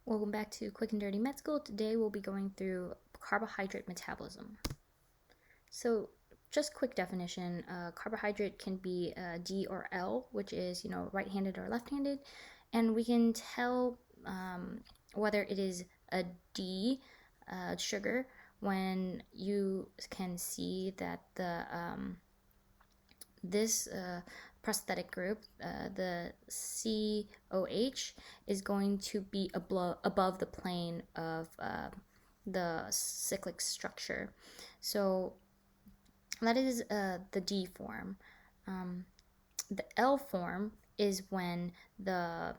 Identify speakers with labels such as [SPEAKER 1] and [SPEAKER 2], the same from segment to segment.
[SPEAKER 1] Welcome back to Quick and Dirty Med School. Today we'll be going through carbohydrate metabolism. So just quick definition, carbohydrate can be D or L, which is, right-handed or left-handed. And we can tell whether it is a D sugar when you can see that this prosthetic group, the COH, is going to be above the plane of the cyclic structure. So that is the D form. The L form is when the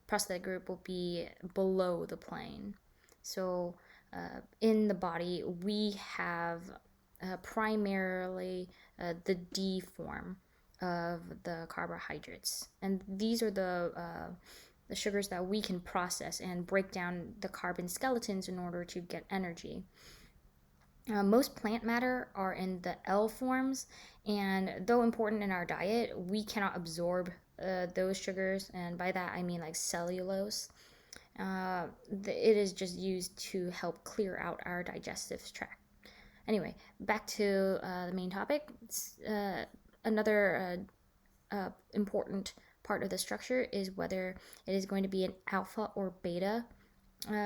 [SPEAKER 1] prosthetic group will be below the plane. So in the body, we have primarily the D form of the carbohydrates, and these are the sugars that we can process and break down the carbon skeletons in order to get energy. Most plant matter are in the L forms, and though important in our diet, we cannot absorb those sugars, and by that I mean like cellulose. It is just used to help clear out our digestive tract. Anyway, back to the main topic. Another important part of the structure is whether it is going to be an alpha or beta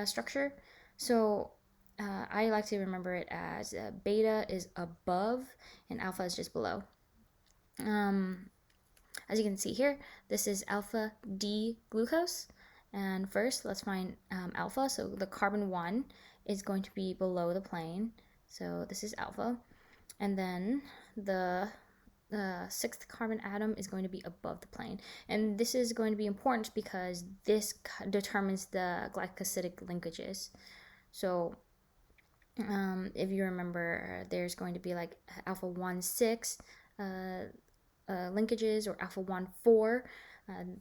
[SPEAKER 1] structure. So I like to remember it as beta is above and alpha is just below. As you can see here, this is alpha D glucose. And first, let's find alpha. So the carbon 1 is going to be below the plane. So this is alpha. And then the sixth carbon atom is going to be above the plane. And this is going to be important because this determines the glycosidic linkages. So if you remember, there's going to be like alpha 1,6 linkages, or alpha 1,4.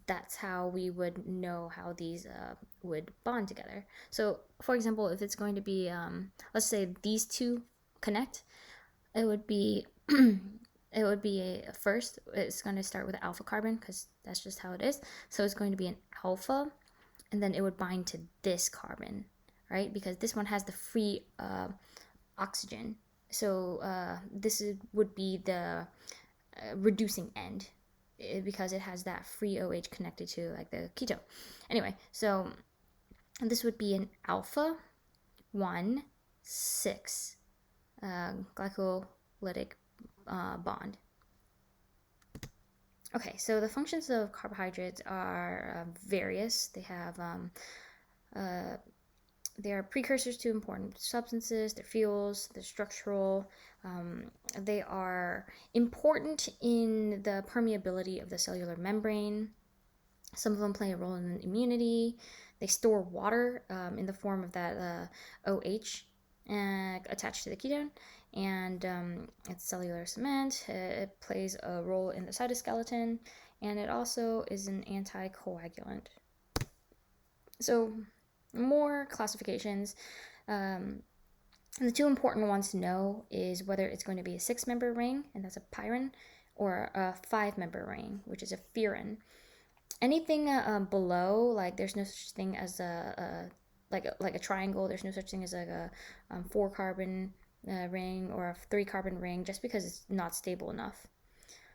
[SPEAKER 1] That's how we would know how these would bond together. So, for example, if it's going to be, let's say these two connect, it would be first, it's going to start with alpha carbon because that's just how it is. So it's going to be an alpha, and then it would bind to this carbon, right? Because this one has the free oxygen. So this would be the reducing end, because it has that free OH connected to like the keto. Anyway, so this would be an alpha 1,6 glycolytic bond. Okay, so the functions of carbohydrates are various. They have they are precursors to important substances, they're fuels, they're structural. They are important in the permeability of the cellular membrane. Some of them play a role in immunity. They store water in the form of that OH attached to the ketone, and it's cellular cement. It plays a role in the cytoskeleton, and it also is an anticoagulant. So more classifications. The two important ones to know is whether it's going to be a 6-member ring, and that's a pyrin, or a 5-member ring, which is a furin. Anything below, like there's no such thing as a triangle. There's no such thing as like a 4-carbon ring or a 3-carbon ring, just because it's not stable enough.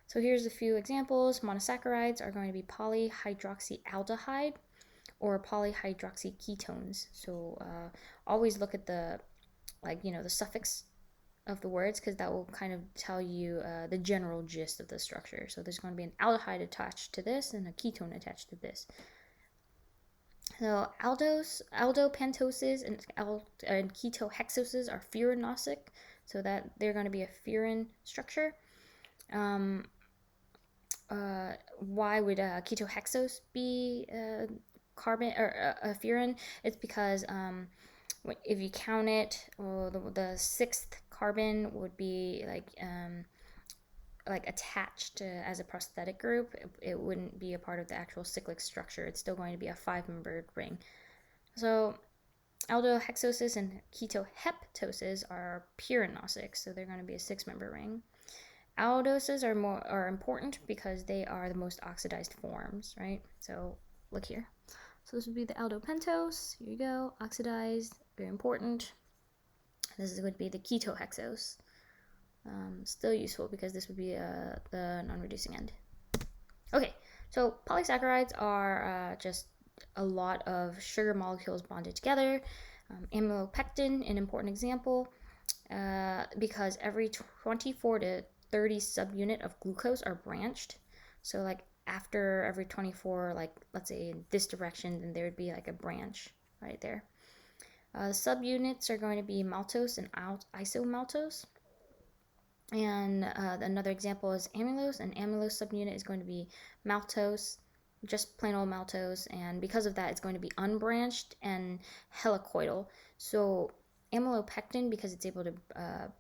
[SPEAKER 1] So here's a few examples. Monosaccharides are going to be polyhydroxyaldehyde or polyhydroxyketones. So always look at the the suffix of the words, because that will kind of tell you the general gist of the structure. So there's going to be an aldehyde attached to this and a ketone attached to this. So aldopentoses and ketohexoses are furanosic, so that they're going to be a furan structure. Why would ketohexose be carbon or a furan? It's because if you count it, the 6th carbon would be like attached as a prosthetic group. It wouldn't be a part of the actual cyclic structure. It's still going to be a 5-membered ring. So aldohexoses and ketoheptoses are pyranosic, so they're going to be a 6-member ring. Aldoses are important because they are the most oxidized forms, right? So look here. So this would be the aldopentose. Here you go, oxidized, very important. This would be the ketohexose. Still useful because this would be the non-reducing end. Okay, so polysaccharides are just a lot of sugar molecules bonded together. Amylopectin, an important example, because every 24 to 30 subunit of glucose are branched. So like after every 24, like let's say in this direction, then there would be like a branch right there. The subunits are going to be maltose and isomaltose. And another example is amylose. An amylose subunit is going to be maltose, just plain old maltose, and because of that, it's going to be unbranched and helicoidal. So amylopectin, because it's able to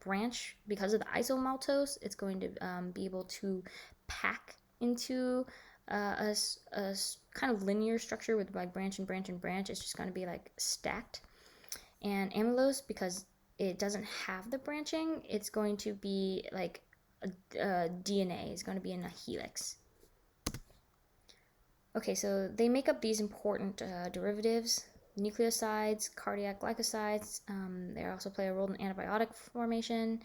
[SPEAKER 1] branch, because of the isomaltose, it's going to be able to pack into a kind of linear structure with like branch and branch and branch. It's just going to be like stacked. And amylose, because it doesn't have the branching, it's going to be like a DNA is going to be in a helix. Okay, so they make up these important derivatives: nucleosides, cardiac glycosides. They also play a role in antibiotic formation.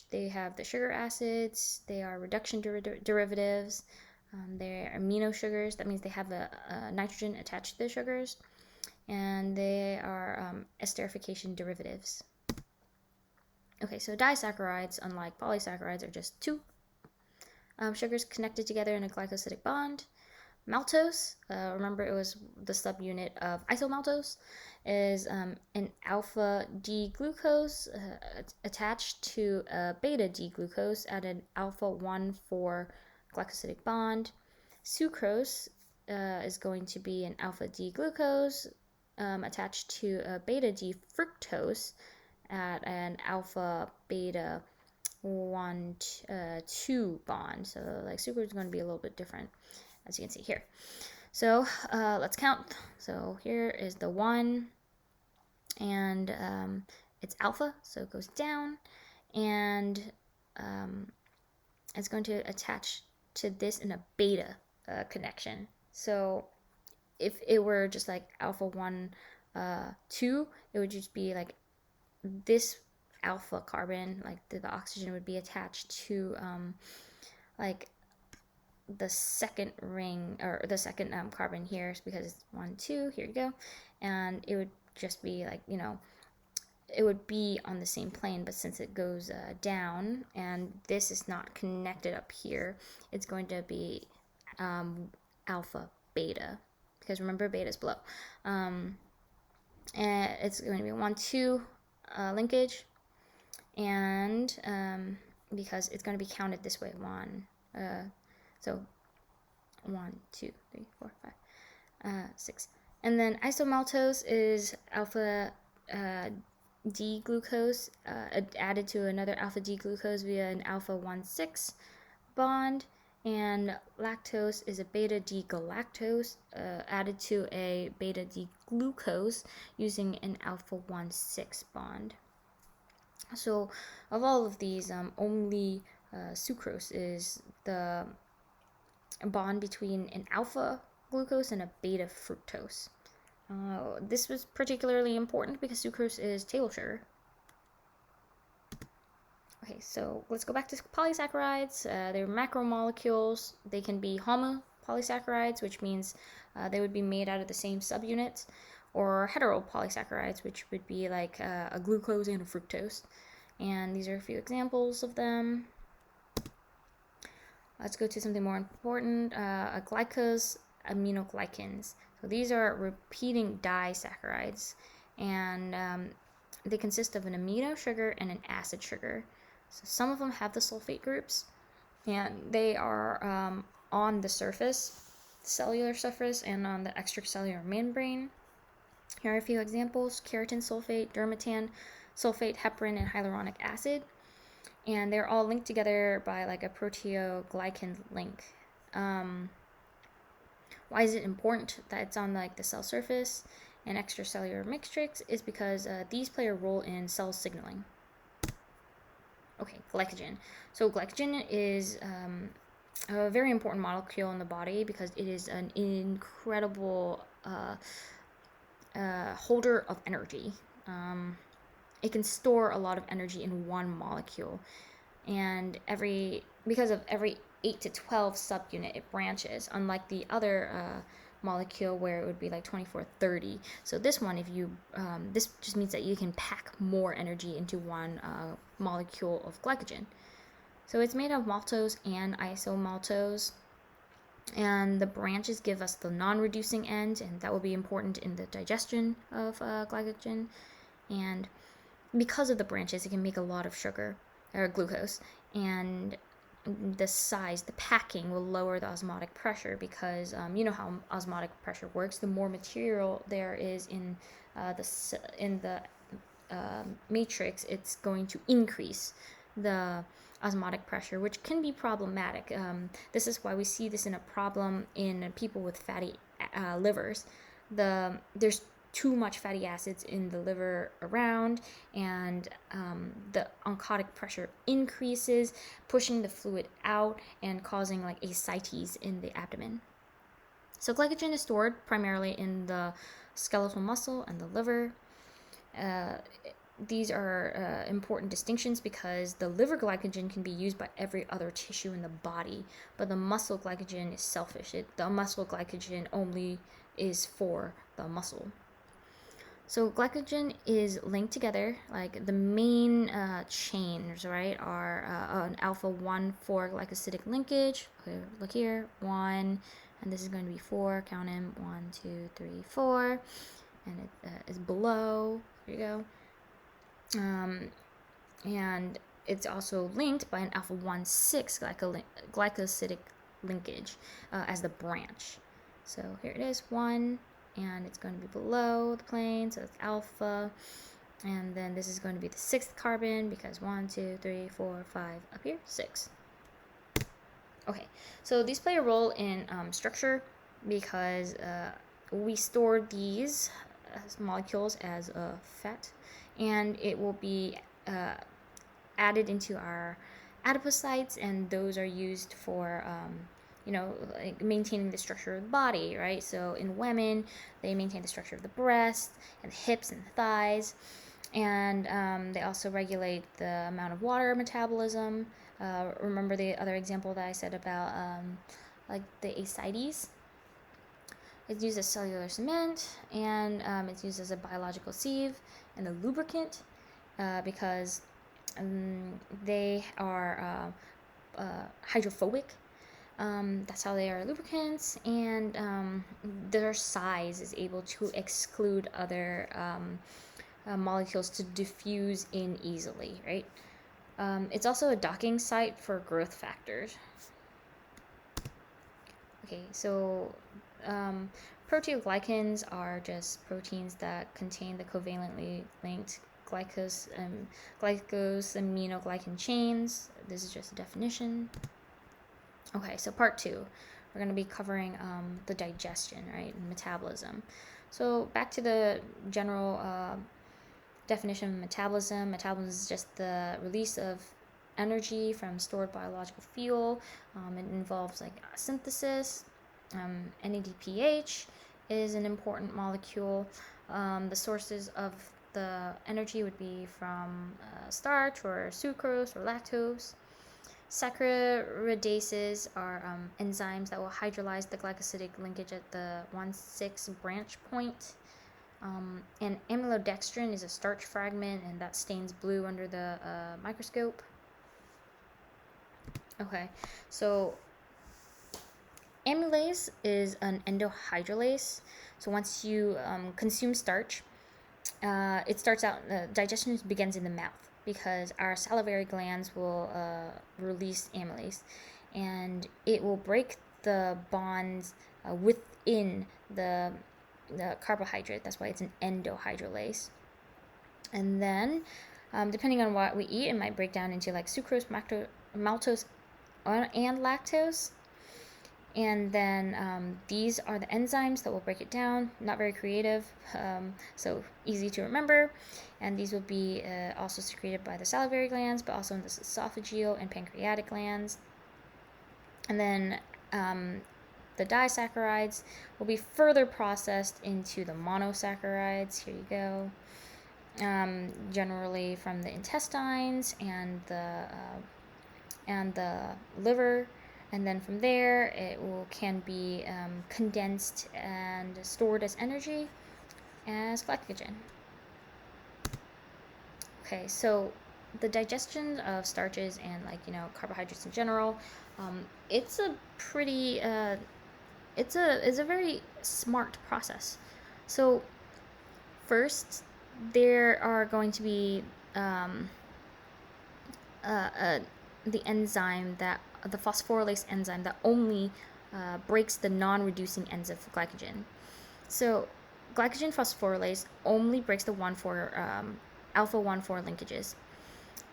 [SPEAKER 1] They have the sugar acids. They are reduction derivatives. They're amino sugars. That means they have a nitrogen attached to the sugars. And they are esterification derivatives. Okay, so disaccharides, unlike polysaccharides, are just two sugars connected together in a glycosidic bond. Maltose, remember it was the subunit of isomaltose, is an alpha D-glucose attached to a beta D-glucose at an alpha 1,4 glycosidic bond. Sucrose is going to be an alpha D-glucose attached to a beta D-fructose at an alpha beta 1,2 bond. So like sucrose is going to be a little bit different, as you can see here. So let's count. So here is the 1, and it's alpha, so it goes down, and it's going to attach to this in a beta connection. So if it were just like alpha 1, 2, it would just be like this alpha carbon, like the oxygen would be attached to like the second ring, or the second carbon here, because it's 1, 2, here you go, and it would just be like, you know, it would be on the same plane, but since it goes down and this is not connected up here, it's going to be alpha beta, because remember beta is below, and it's going to be 1, 2 linkage, and because it's going to be counted this way, 1, so 1, 2, 3, 4, 5, 6, and then isomaltose is alpha D-glucose added to another alpha D-glucose via an alpha 1,6 bond, and lactose is a beta D-galactose added to a beta D-glucose using an alpha 1,6 bond. So of all of these, only sucrose is the bond between an alpha glucose and a beta fructose. This was particularly important because sucrose is table sugar. Okay, so let's go back to polysaccharides. They're macromolecules. They can be homopolysaccharides, which means they would be made out of the same subunits, or heteropolysaccharides, which would be like a glucose and a fructose. And these are a few examples of them. Let's go to something more important, glycosaminoglycans. So these are repeating disaccharides, and they consist of an amino sugar and an acid sugar. So some of them have the sulfate groups, and they are on the surface, cellular surface, and on the extracellular membrane. Here are a few examples: keratin sulfate, dermatan sulfate, heparin, and hyaluronic acid. And they're all linked together by like a proteoglycan link. Why is it important that it's on like the cell surface and extracellular matrix? Is because these play a role in cell signaling. Okay, glycogen. So glycogen is a very important molecule in the body because it is an incredible holder of energy. It can store a lot of energy in one molecule, and because of every 8 to 12 subunit it branches, unlike the other molecule where it would be like 24, 30. So this one, if you this just means that you can pack more energy into one molecule of glycogen. So it's made of maltose and isomaltose, and the branches give us the non-reducing end, and that will be important in the digestion of glycogen. And because of the branches, it can make a lot of sugar or glucose, and the size, the packing, will lower the osmotic pressure, because you know how osmotic pressure works. The more material there is in the matrix, it's going to increase the osmotic pressure, which can be problematic. This is why we see this in a problem in people with fatty livers. There's too much fatty acids in the liver around, and the oncotic pressure increases, pushing the fluid out and causing like ascites in the abdomen. So glycogen is stored primarily in the skeletal muscle and the liver. These are important distinctions, because the liver glycogen can be used by every other tissue in the body, but the muscle glycogen is selfish. The muscle glycogen only is for the muscle. So glycogen is linked together, like the main chains, right, are an alpha-1,4 glycosidic linkage. Okay, look here, 1, and this is going to be 4, count them, 1, 2, 3, 4, and it is below, here you go. And it's also linked by an alpha-1,6 glycosidic linkage as the branch. So here it is, 1, and it's going to be below the plane, so it's alpha, and then this is going to be the 6th carbon, because 1, 2, 3, 4, 5, up here, 6. Okay, so these play a role in structure, because we store these molecules as a fat, and it will be added into our adipocytes, and those are used for like maintaining the structure of the body, right? So in women, they maintain the structure of the breast and the hips and the thighs, and they also regulate the amount of water metabolism. Remember the other example that I said about like the ascites? It's used as cellular cement, and it's used as a biological sieve and a lubricant, because they are hydrophobic. That's how they are lubricants, and their size is able to exclude other molecules to diffuse in easily, right? It's also a docking site for growth factors. Okay, so proteoglycans are just proteins that contain the covalently linked glycosaminoglycan chains. This is just a definition. Okay, so part 2, we're going to be covering the digestion, right, and metabolism. So back to the general definition of metabolism. Metabolism is just the release of energy from stored biological fuel. It involves like synthesis. NADPH is an important molecule. The sources of the energy would be from starch or sucrose or lactose. Saccharinases are enzymes that will hydrolyze the glycosidic linkage at the 1,6 branch point. And amylodextrin is a starch fragment, and that stains blue under the microscope. Okay, so amylase is an endohydrolase. So once you consume starch, it starts out, digestion begins in the mouth, because our salivary glands will release amylase, and it will break the bonds within the carbohydrate. That's why it's an endohydrolase. And then, depending on what we eat, it might break down into like sucrose, maltose, and lactose. And then these are the enzymes that will break it down. Not very creative, so easy to remember. And these will be also secreted by the salivary glands, but also in the esophageal and pancreatic glands. And then the disaccharides will be further processed into the monosaccharides. Here you go. Generally from the intestines and the liver, and then from there it can be condensed and stored as energy as glycogen. Okay, so the digestion of starches and carbohydrates in general, it's a pretty it's a very smart process. So first, there are going to be the phosphorylase enzyme that only breaks the non-reducing ends of glycogen. So glycogen phosphorylase only breaks the alpha 1,4 linkages,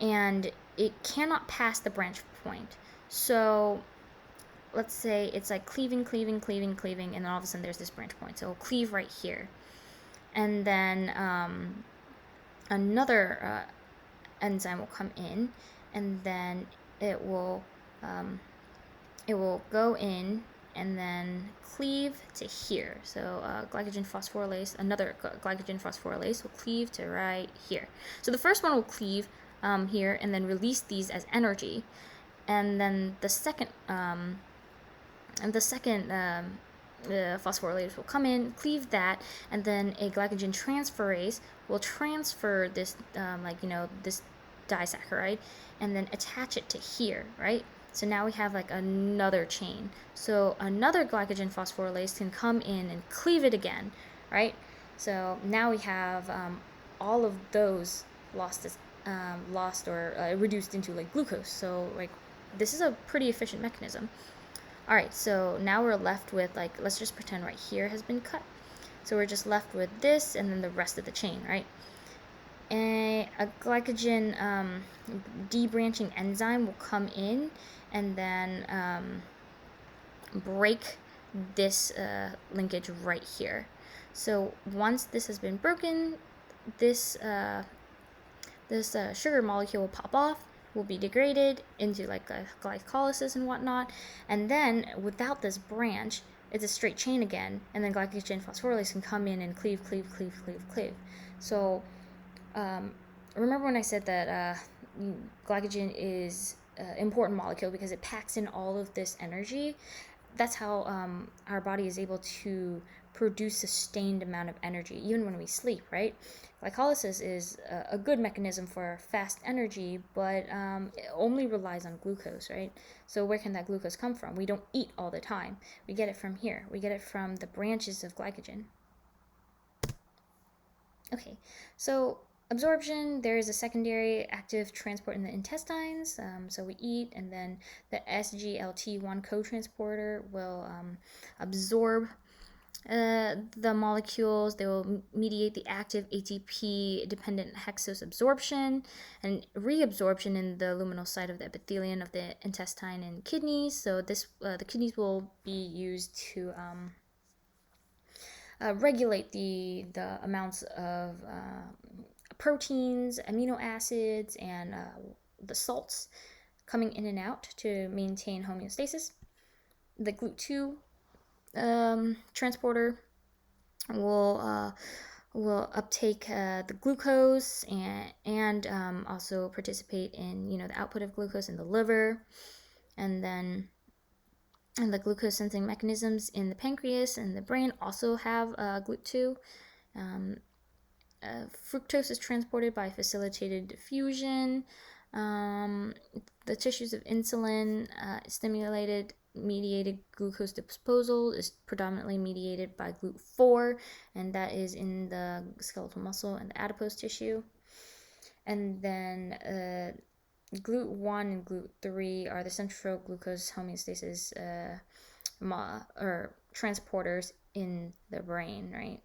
[SPEAKER 1] and it cannot pass the branch point. So let's say it's like cleaving, and then all of a sudden there's this branch point. So it'll cleave right here. And then another enzyme will come in, and then it will go in and then cleave to here. So another glycogen phosphorylase will cleave to right here. So the first one will cleave here and then release these as energy, and then the second phosphorylase will come in, cleave that, and then a glycogen transferase will transfer this this disaccharide and then attach it to here, right? So now we have like another chain. So another glycogen phosphorylase can come in and cleave it again, right? So now we have all of those lost or reduced into like glucose. So like this is a pretty efficient mechanism. All right, so now we're left with, let's just pretend right here has been cut. So we're just left with this and then the rest of the chain, right? A glycogen debranching enzyme will come in and then break this linkage right here. So once this has been broken, this sugar molecule will pop off, will be degraded into glycolysis and whatnot, and then without this branch, it's a straight chain again, and then glycogen phosphorylase can come in and cleave. So remember when I said that glycogen is an important molecule because it packs in all of this energy? That's how our body is able to produce sustained amount of energy even when we sleep, right? Glycolysis is a good mechanism for fast energy, but it only relies on glucose, right? So where can that glucose come from? We don't eat all the time. We get it from here. We get it from the branches of glycogen. Okay, so absorption, there is a secondary active transport in the intestines. So we eat, and then the SGLT1 cotransporter will absorb the molecules. They will mediate the active ATP-dependent hexose absorption and reabsorption in the luminal site of the epithelium of the intestine and kidneys. So this the kidneys will be used to regulate the amounts of proteins, amino acids, and the salts coming in and out to maintain homeostasis. The GLUT2 transporter will uptake the glucose and also participate in the output of glucose in the liver, and then the glucose sensing mechanisms in the pancreas and the brain also have GLUT2. Fructose is transported by facilitated diffusion. The tissues of insulin stimulated mediated glucose disposal is predominantly mediated by GLUT4, and that is in the skeletal muscle and the adipose tissue. And then GLUT1 and GLUT3 are the central glucose homeostasis or transporters in the brain, right?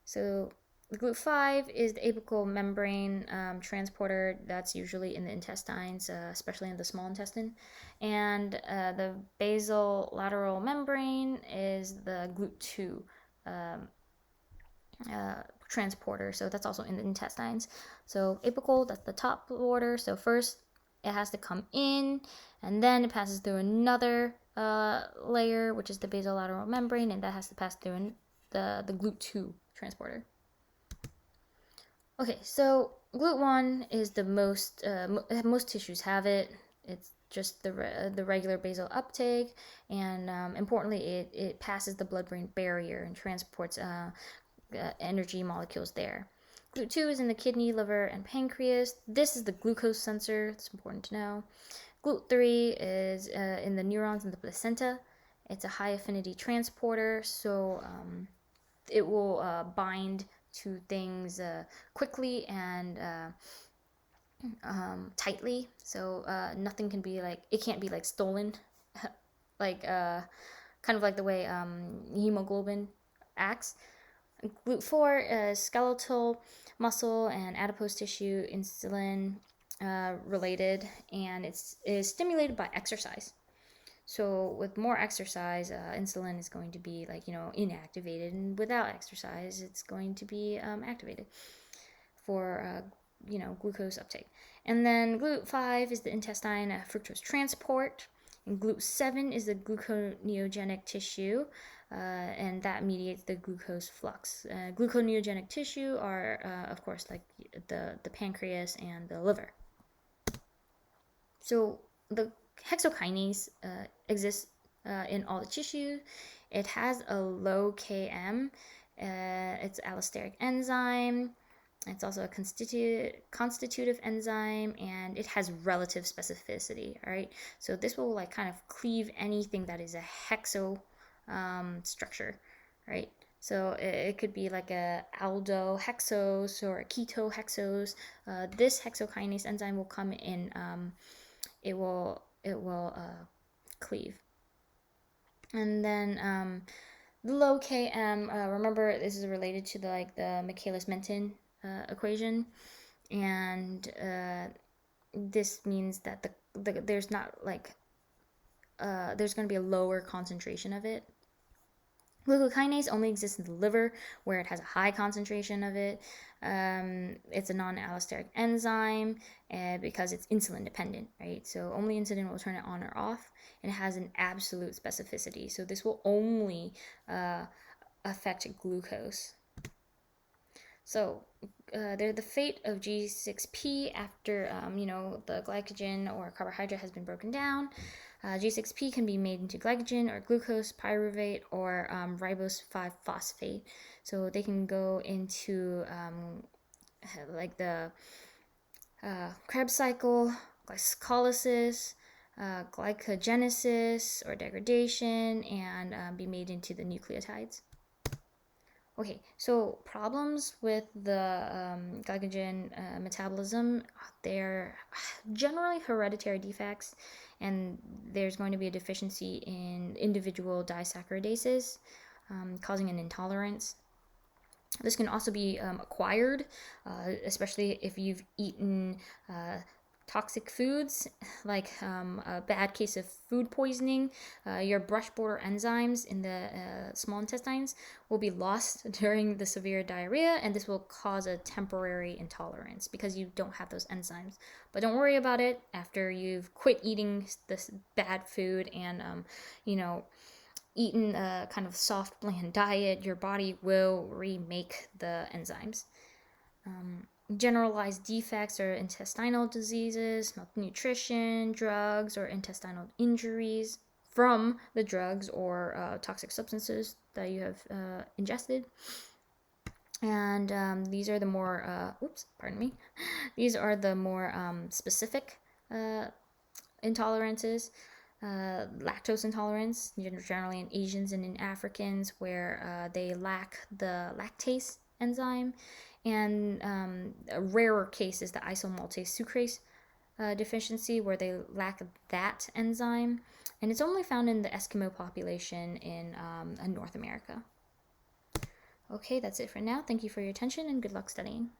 [SPEAKER 1] So the GLUT5 is the apical membrane transporter that's usually in the intestines, especially in the small intestine. And the basolateral membrane is the GLUT2 transporter, so that's also in the intestines. So apical, that's the top order. So first it has to come in, and then it passes through another layer, which is the basolateral membrane, and that has to pass through the GLUT2 transporter. Okay, so GLUT1 is the most tissues have it. It's just the regular basal uptake, and importantly, it passes the blood-brain barrier and transports energy molecules there. GLUT2 is in the kidney, liver, and pancreas. This is the glucose sensor. It's important to know. GLUT3 is in the neurons in the placenta. It's a high affinity transporter, so it will bind to things quickly and tightly. So nothing can be it can't be stolen, like kind of like the way hemoglobin acts. GLUT4 is skeletal, muscle, and adipose tissue, insulin related, and it is stimulated by exercise. So with more exercise, insulin is going to be inactivated, and without exercise, it's going to be activated for glucose uptake. And then GLUT5 is the intestine fructose transport, and GLUT7 is the gluconeogenic tissue, and that mediates the glucose flux. Gluconeogenic tissue are, of course, like the pancreas and the liver. So the hexokinase exists in all the tissue. It has a low Km. It's an allosteric enzyme. It's also a constitutive enzyme, and it has relative specificity. All right, so this will kind of cleave anything that is a hexo structure, right? So it could be like a aldohexose or a ketohexose. This hexokinase enzyme will come in. It will cleave. And then the low Km, remember this is related to the Michaelis-Menten equation, and this means that there's not there's going to be a lower concentration of it. Glucokinase only exists in the liver, where it has a high concentration of it. It's a non-allosteric enzyme because it's insulin dependent, right? So only insulin will turn it on or off, and it has an absolute specificity. So this will only affect glucose. So the fate of G6P after the glycogen or carbohydrate has been broken down. G6P can be made into glycogen or glucose pyruvate or ribose 5-phosphate. So they can go into the Krebs cycle, glycolysis, glycogenesis or degradation, and be made into the nucleotides. Okay, so problems with the glycogen metabolism, they're generally hereditary defects, and there's going to be a deficiency in individual disaccaridases, causing an intolerance. This can also be acquired, especially if you've eaten toxic foods, like a bad case of food poisoning. Your brush border enzymes in the small intestines will be lost during the severe diarrhea, and this will cause a temporary intolerance because you don't have those enzymes. But don't worry about it. After you've quit eating this bad food and eaten a kind of soft, bland diet, your body will remake the enzymes. Generalized defects are intestinal diseases, malnutrition, drugs, or intestinal injuries from the drugs or toxic substances that you have ingested. And these are the more, these are the more specific intolerances. Lactose intolerance, generally in Asians and in Africans, where they lack the lactase enzyme. And a rarer case is the isomaltase sucrase deficiency, where they lack that enzyme. And it's only found in the Eskimo population in North America. Okay, that's it for now. Thank you for your attention, and good luck studying.